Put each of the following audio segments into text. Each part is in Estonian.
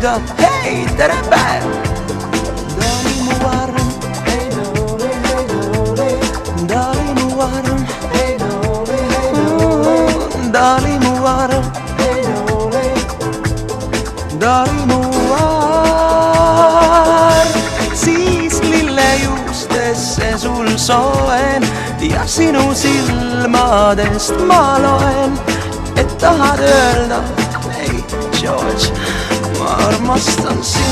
küsida, hei, tere päev. Ta oli mu arm, ta oli mu arm, ta oli mu arm, ta oli mu arm. Siis lillejuustesse sul soen ja sinu silmadest ma loen, et tahad öelda, ei, George, ma armastan sind.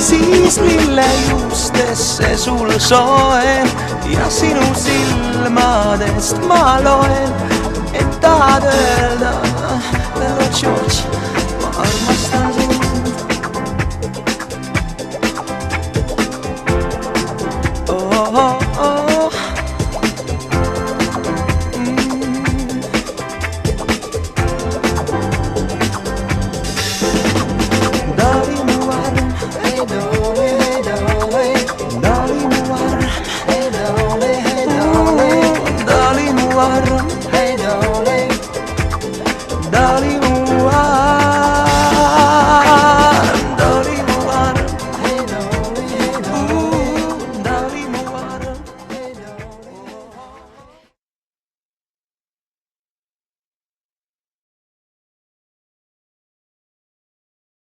Siis lillejuustesse sul soen ja sinu silmadest ma loen, et tahad öelda, hello George, ma armastan sind. Oh, oh, oh.